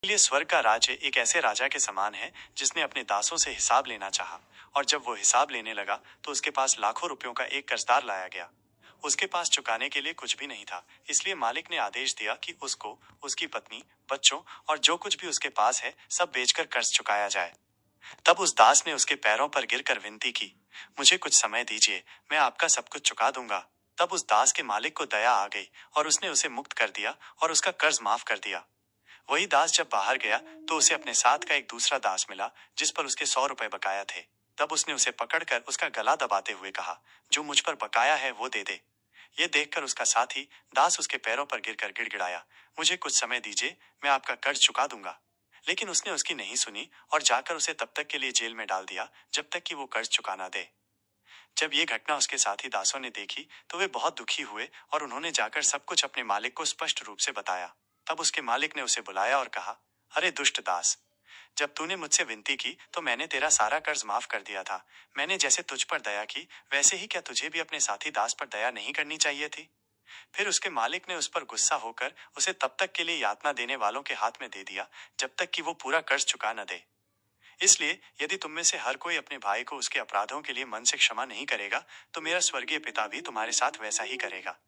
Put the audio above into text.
लिए स्वर्ग का राज्य एक ऐसे राजा के समान है जिसने अपने दासों से हिसाब लेना चाहा, और जब वो हिसाब लेने लगा तो उसके पास लाखों रुपयों का एक कर्जदार लाया गया। उसके पास चुकाने के लिए कुछ भी नहीं था, इसलिए मालिक ने आदेश दिया कि उसको, उसकी पत्नी, बच्चों और जो कुछ भी उसके पास है सब बेचकर कर्ज चुकाया जाए। तब उस दास ने उसके पैरों पर गिरकर विनती की, मुझे कुछ समय दीजिए, मैं आपका सब कुछ चुका दूंगा। तब उस दास के मालिक को दया आ गई और उसने उसे मुक्त कर दिया और उसका कर्ज माफ कर दिया। वही दास जब बाहर गया तो उसे अपने साथ का एक दूसरा दास मिला जिस पर उसके 100 रुपए बकाया थे। तब उसने उसे पकड़कर उसका गला दबाते हुए कहा, जो मुझ पर बकाया है वो दे दे। ये देखकर उसका साथी दास उसके पैरों पर गिरकर गिड़गिड़ाया, मुझे कुछ समय दीजिए, मैं आपका कर्ज चुका दूंगा। लेकिन उसने उसकी नहीं सुनी और जाकर उसे तब तक के लिए जेल में डाल दिया जब तक कि वो कर्ज चुका ना दे। जब ये घटना उसके साथी दासों ने देखी तो वे बहुत दुखी हुए और उन्होंने जाकर सब कुछ अपने मालिक को स्पष्ट रूप से बताया। तब उसके मालिक ने उसे बुलाया और कहा, अरे दुष्ट दास, जब तूने मुझसे विनती की तो मैंने तेरा सारा कर्ज माफ कर दिया था। मैंने जैसे तुझ पर दया की वैसे ही क्या तुझे भी अपने साथी दास पर दया नहीं करनी चाहिए थी? फिर उसके मालिक ने उस पर गुस्सा होकर उसे तब तक के लिए यातना देने वालों के हाथ में दे दिया जब तक कि वो पूरा कर्ज चुका न दे। इसलिए यदि तुम में से हर कोई अपने भाई को उसके अपराधों के लिए मन से क्षमा नहीं करेगा तो मेरा स्वर्गीय पिता भी तुम्हारे साथ वैसा ही करेगा।